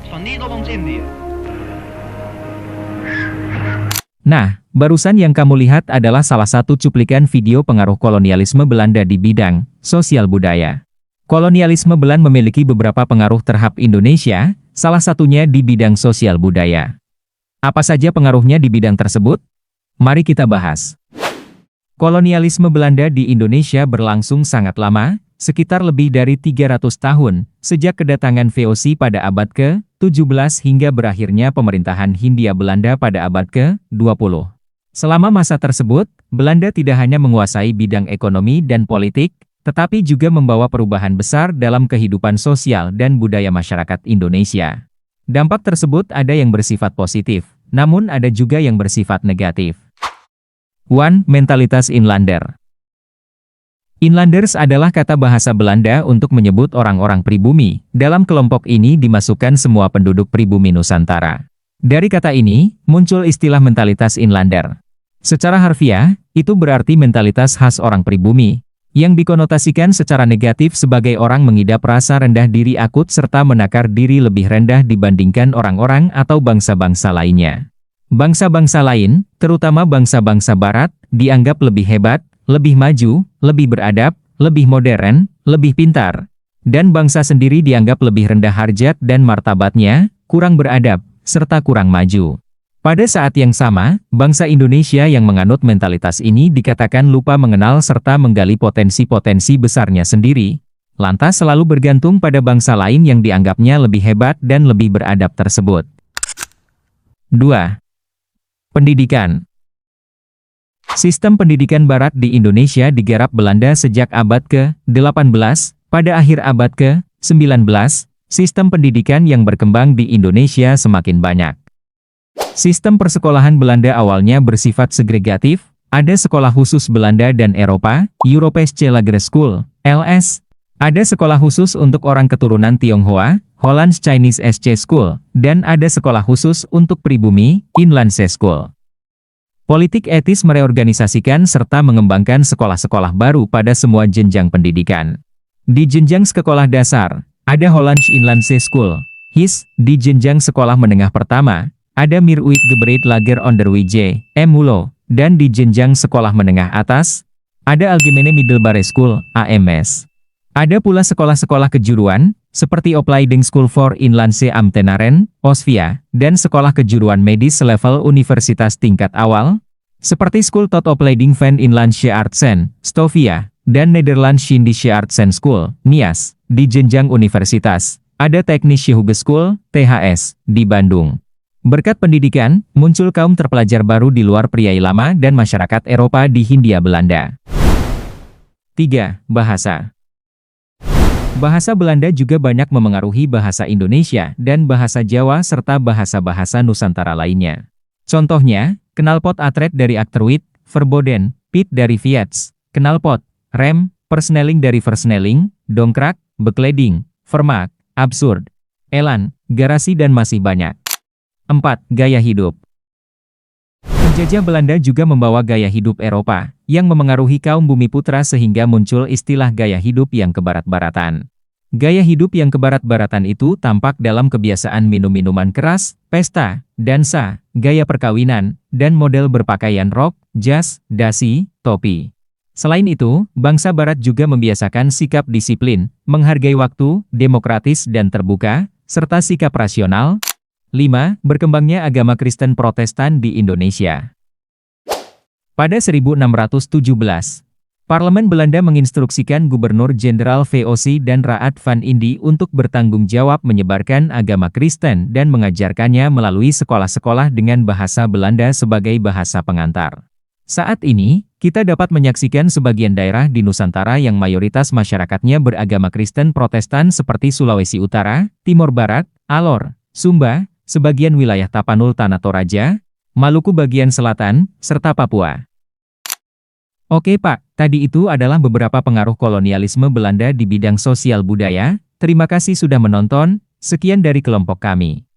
van Nederlands-Indië. Nah, barusan yang kamu lihat adalah salah satu cuplikan video pengaruh kolonialisme Belanda di bidang sosial budaya. Kolonialisme Belanda memiliki beberapa pengaruh terhadap Indonesia, salah satunya di bidang sosial budaya. Apa saja pengaruhnya di bidang tersebut? Mari kita bahas. Kolonialisme Belanda di Indonesia berlangsung sangat lama, sekitar lebih dari 300 tahun, sejak kedatangan VOC pada abad ke-17 hingga berakhirnya pemerintahan Hindia Belanda pada abad ke-20. Selama masa tersebut, Belanda tidak hanya menguasai bidang ekonomi dan politik, tetapi juga membawa perubahan besar dalam kehidupan sosial dan budaya masyarakat Indonesia. Dampak tersebut ada yang bersifat positif, namun ada juga yang bersifat negatif. 1. Mentalitas Inlander. Inlanders adalah kata bahasa Belanda untuk menyebut orang-orang pribumi. Dalam kelompok ini dimasukkan semua penduduk pribumi Nusantara. Dari kata ini, muncul istilah mentalitas Inlander. Secara harfiah, itu berarti mentalitas khas orang pribumi, yang dikonotasikan secara negatif sebagai orang mengidap rasa rendah diri akut serta menakar diri lebih rendah dibandingkan orang-orang atau bangsa-bangsa lainnya. Bangsa-bangsa lain, terutama bangsa-bangsa Barat, dianggap lebih hebat, lebih maju, lebih beradab, lebih modern, lebih pintar. Dan bangsa sendiri dianggap lebih rendah harjat dan martabatnya, kurang beradab, serta kurang maju. Pada saat yang sama, bangsa Indonesia yang menganut mentalitas ini dikatakan lupa mengenal serta menggali potensi-potensi besarnya sendiri, lantas selalu bergantung pada bangsa lain yang dianggapnya lebih hebat dan lebih beradab tersebut. 2. Pendidikan. Sistem pendidikan Barat di Indonesia digarap Belanda sejak abad ke-18, pada akhir abad ke-19, sistem pendidikan yang berkembang di Indonesia semakin banyak. Sistem persekolahan Belanda awalnya bersifat segregatif, ada sekolah khusus Belanda dan Eropa, Europese Lager School, LS, ada sekolah khusus untuk orang keturunan Tionghoa, Hollands Chinese SC School, dan ada sekolah khusus untuk pribumi, Inlandse School. Politik etis mereorganisasikan serta mengembangkan sekolah-sekolah baru pada semua jenjang pendidikan. Di jenjang sekolah dasar, ada Hollands Inlandse School, HIS. Di jenjang sekolah menengah pertama, ada Meeruitgebreid Lager Onderwijs, MULO. Dan di jenjang sekolah menengah atas, ada Algemene Middelbare School, AMS. Ada pula sekolah-sekolah kejuruan, seperti Opleiding School for Inlandse Ambtenaren, OSVIA, dan sekolah kejuruan medis level universitas tingkat awal, seperti School tot Opleiding van Inlandse Artsen, STOVIA, dan Nederlandse Indische Artsen School, NIAS. Di jenjang universitas, ada Technische Hogeschool, THS, di Bandung. Berkat pendidikan, muncul kaum terpelajar baru di luar priai lama dan masyarakat Eropa di Hindia Belanda. 3. Bahasa. Bahasa Belanda juga banyak memengaruhi bahasa Indonesia dan bahasa Jawa serta bahasa-bahasa Nusantara lainnya. Contohnya, knalpot atret dari Akterwit, verboden, pit dari Fiats, knalpot, rem, persneling dari versnelling, dongkrak, bekleding, vermaak, absurd, elan, garasi dan masih banyak. 4. Gaya hidup. Penjajah Belanda juga membawa gaya hidup Eropa, yang memengaruhi kaum Bumiputra sehingga muncul istilah gaya hidup yang kebarat-baratan. Gaya hidup yang kebarat-baratan itu tampak dalam kebiasaan minum minuman keras, pesta, dansa, gaya perkawinan, dan model berpakaian rok, jas, dasi, topi. Selain itu, bangsa Barat juga membiasakan sikap disiplin, menghargai waktu, demokratis dan terbuka, serta sikap rasional. 5. Berkembangnya agama Kristen Protestan di Indonesia. Pada 1617, Parlemen Belanda menginstruksikan Gubernur Jenderal VOC dan Raad van Indi untuk bertanggung jawab menyebarkan agama Kristen dan mengajarkannya melalui sekolah-sekolah dengan bahasa Belanda sebagai bahasa pengantar. Saat ini, kita dapat menyaksikan sebagian daerah di Nusantara yang mayoritas masyarakatnya beragama Kristen Protestan seperti Sulawesi Utara, Timor Barat, Alor, Sumba, sebagian wilayah Tapanul Tanah Toraja, Maluku bagian selatan, serta Papua. Oke Pak, tadi itu adalah beberapa pengaruh kolonialisme Belanda di bidang sosial budaya. Terima kasih sudah menonton, sekian dari kelompok kami.